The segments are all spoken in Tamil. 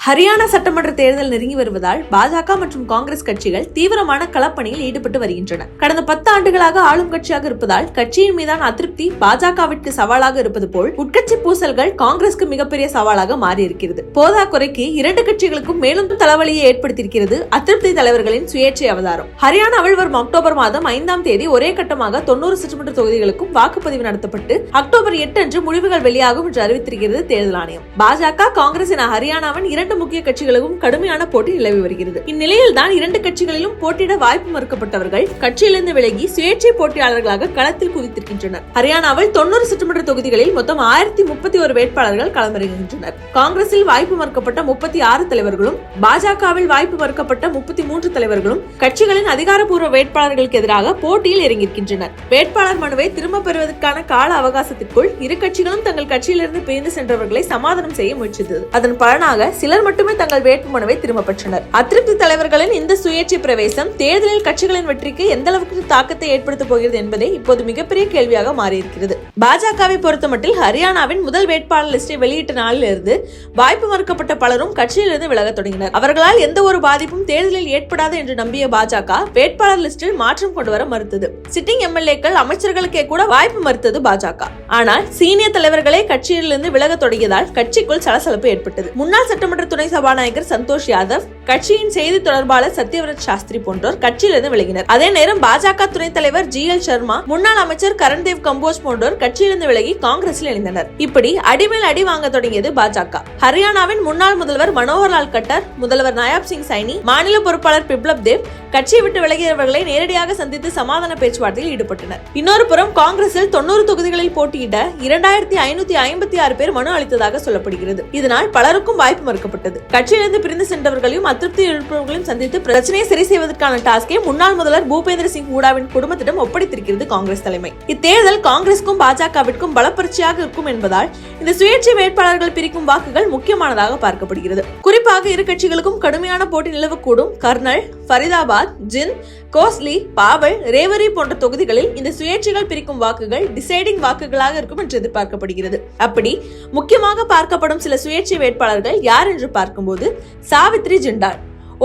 ஹரியானா சட்டமன்ற தேர்தல் நெருங்கி வருவதால் பாஜக மற்றும் காங்கிரஸ் கட்சிகள் தீவிரமான களப்பணியில் ஈடுபட்டு வருகின்றன. கடந்த 10 ஆண்டுகளாக ஆளும் கட்சியாக இருப்பதால் கட்சியின் மீதான அதிருப்தி பாஜகவிற்கு சவாலாக இருப்பது போல் உட்கட்சி பூசல்கள் காங்கிரசுக்கு மிகப்பெரிய சவாலாக மாறியிருக்கிறது. போதாக்குறைக்கு 2 கட்சிகளுக்கும் மேலும் தலைவலியை ஏற்படுத்தியிருக்கிறது அதிருப்தி தலைவர்களின் சுயேட்சை அவதாரம். ஹரியானாவில் வரும் அக்டோபர் மாதம் 5ஆம் தேதி ஒரே கட்டமாக 90 சட்டமன்ற தொகுதிகளுக்கும் வாக்குப்பதிவு நடத்தப்பட்டு அக்டோபர் 8 அன்று முடிவுகள் வெளியாகும் என்று அறிவித்திருக்கிறது தேர்தல் ஆணையம். பாஜக, காங்கிரஸ் என ஹரியானாவின் 2 முக்கிய கட்சிகளுக்கும் கடுமையான போட்டி நிலவி வருகிறது. இந்நிலையில் தான் 2 கட்சிகளிலும் போட்டியிட வாய்ப்பு மறுக்கப்பட்டவர்கள் கட்சியிலிருந்து விலகி சுயேட்சை போட்டியாளர்களாக களத்தில் குதித்திருக்கின்றனர். ஹரியானாவில் 90 சட்டமன்ற தொகுதிகளில் மொத்தம் 1031 வேட்பாளர்கள் களமிறங்குகின்றனர். காங்கிரஸில் வாய்ப்பு மறுக்கப்பட்ட 36 தலைவர்களும் பாஜகவில் வாய்ப்பு மறுக்கப்பட்ட 33 தலைவர்களும் கட்சிகளின் அதிகாரப்பூர்வ வேட்பாளர்களுக்கு எதிராக போட்டியில் இறங்கியிருக்கின்றனர். வேட்பாளர் மனுவை திரும்ப பெறுவதற்கான கால அவகாசத்திற்குள் இரு கட்சிகளும் தங்கள் கட்சியிலிருந்து பிரிந்து சென்றவர்களை சமாதானம் செய்ய முயற்சித்தது. அதன் பலனாக சிலர் மட்டுமே தங்கள் வேட்புமனுவை திரும்ப பெற்றனர். அதிருப்தி தலைவர்களின் இந்த சுயேட்சை பிரவேசம் தேர்தலில் கட்சிகளின் வெற்றிக்கு எந்த அளவுக்கு தாக்கத்தை ஏற்படுத்தப் போகிறது என்பதே இப்போது மிகப்பெரிய கேள்வியாக மாறியிருக்கிறது. பாஜகவை பொறுத்தமட்டில் ஹரியானாவின் முதல் வேட்பாளர் லிஸ்டை வெளியிட்ட நாளிலிருந்து வாய்ப்பு மறுக்கப்பட்ட பலரும் கட்சியிலிருந்து விலகத் தொடங்கினர். அவர்களால் எந்த ஒரு பாதிப்பும் தேர்தலில் ஏற்படாது என்று நம்பிய பாஜக வேட்பாளர் லிஸ்டில் மாற்றம் கொண்டு வர மறுத்தது. சிட்டிங் எம்எல்ஏக்கள், அமைச்சர்களுக்கே கூட வாய்ப்பு மறுத்தது பாஜக. ஆனால் சீனியர் தலைவர்களே கட்சியிலிருந்து விலகத் தொடங்கியதால் கட்சிக்குள் சலசலப்பு ஏற்பட்டது. முன்னாள் சட்டமன்ற துணை சபாநாயகர் சந்தோஷ் யாதவ், கட்சியின் செய்தி தொடர்பாளர் சத்யவிரத் சாஸ்திரி போன்றோர் கட்சியிலிருந்து விலகினர். அதே நேரம் பாஜக துணைத் தலைவர் ஜிஎல் சர்மா, முன்னாள் அமைச்சர் கரண்தேவ் கம்போஜ் போன்றோர் கட்சியிலிருந்து விலகி காங்கிரஸில் இணைந்தனர். இப்படி அடிமேல் அடி வாங்க தொடங்கியது பாஜக. ஹரியானாவின் முன்னாள் முதல்வர் மனோகர் லால் கட்டர், முதல்வர் நயாப் சிங் சைனி, மாநில பொறுப்பாளர் பிப்லப் தேவ் கட்சியை விட்டு விலகியவர்களை நேரடியாக சந்தித்து சமாதான பேச்சுவார்த்தையில் ஈடுபட்டனர். இன்னொரு புறம் காங்கிரஸில் 90 தொகுதிகளில் போட்டியிட 2556 பேர் மனு அளித்ததாக சொல்லப்படுகிறது. இதனால் பலருக்கும் வாய்ப்பு மறுக்கப்பட்டது. கட்சியிலிருந்து பிரிந்து சென்றவர்களையும் அதிருப்தி இருப்பவர்களையும் சந்தித்து பிரச்சனையை சரி செய்வதற்கான டாஸ்கை முன்னாள் முதல்வர் பூபேந்திர சிங் ஹூடாவின் குடும்பத்திடம் ஒப்படைத்திருக்கிறது காங்கிரஸ் தலைமை. இத்தேர்தல் காங்கிரசுக்கும் பாஜகவிற்கும் பலப்பரிச்சையாக இருக்கும் என்பதால் இந்த சுயேட்சை வேட்பாளர்கள் பிரிக்கும் வாக்குகள் முக்கியமானதாக பார்க்கப்படுகிறது. குறிப்பாக இரு கட்சிகளுக்கும் கடுமையான போட்டி நிலவக்கூடும் கர்னல், ஃபரிதாபாத், ஜிந்த், கோஸ்லி, பாவல், ரேவரி போன்ற தொகுதிகளில் இந்த சுயேட்சைகள் பிரிக்கும் வாக்குகள் டிசைடிங் வாக்குகளாக இருக்கும் என்று எதிர்பார்க்கப்படுகிறது. அப்படி முக்கியமாக பார்க்கப்படும் சில சுயேட்சை வேட்பாளர்கள் யார் என்று பார்க்கும்போது சாவித்ரி ஜிண்டால்,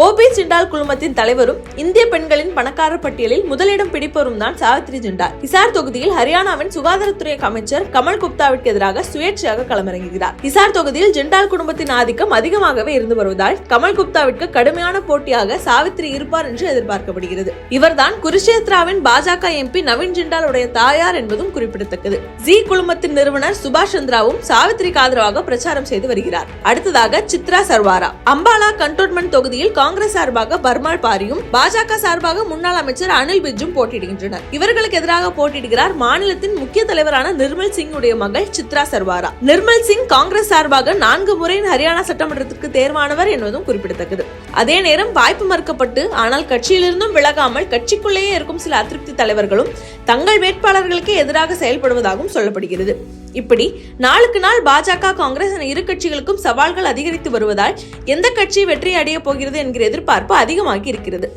ஓபி ஜிண்டால் குழுமத்தின் தலைவரும் இந்திய பெண்களின் பணக்காரர் பட்டியலில் முதலிடம் பிடிப்பவரும் தான் சாவித்ரி ஜிண்டால். ஹிசார் தொகுதியில் ஹரியானாவின் சுகாதாரத்துறை அமைச்சர் கமல் குப்தாவிற்கு எதிராக சுயேட்சையாக களமிறங்குகிறார். ஹிசார் தொகுதியில் ஜிண்டால் குடும்பத்தின் ஆதிக்கம் அதிகமாகவே இருந்து வருவதால் கமல் குப்தாவிற்கு கடுமையான போட்டியாக சாவித்ரி இருப்பார் என்று எதிர்பார்க்கப்படுகிறது. இவர்தான் குருஷேத்ராவின் பாஜக எம்பி நவீன் ஜிண்டால் உடைய தாயார் என்பதும் குறிப்பிடத்தக்கது. ஜி குழுமத்தின் நிறுவனர் சுபாஷ் சந்திராவும் சாவித்ரிக்கு ஆதரவாக பிரச்சாரம் செய்து வருகிறார். அடுத்ததாக சித்ரா சர்வாரா, அம்பாலா கண்டோன்மெண்ட் தொகுதியில் காங்கிரஸ் சார்பாக பர்மால் பாரியும், பாஜக சார்பாக முன்னாள் அமைச்சர் அனில் பிஜும் போட்டியிடுகின்றனர். இவர்களுக்கு எதிராக போட்டியிடுகிறார் மாநிலத்தின் முக்கிய தலைவரான நிர்மல் சிங் உடைய மகள் சித்ரா சர்வாரா. நிர்மல் சிங் காங்கிரஸ் சார்பாக 4 முறை ஹரியானா சட்டமன்றத்திற்கு தேர்வானவர் என்பதும் குறிப்பிடத்தக்கது. அதே நேரம் வாய்ப்பு மறுக்கப்பட்டு ஆனால் கட்சியிலிருந்தும் விலகாமல் கட்சிக்குள்ளேயே இருக்கும் சில அதிருப்தி தலைவர்களும் தங்கள் வேட்பாளர்களுக்கு எதிராக செயல்படுவதாகவும் சொல்லப்படுகிறது. இப்படி நாளுக்கு நாள் பாஜக, காங்கிரஸ் என இரு கட்சிகளுக்கும் சவால்கள் அதிகரித்து வருவதால் எந்த கட்சி வெற்றி அடைய போகிறது என்கிற எதிர்பார்ப்பு அதிகமாகி இருக்கிறது.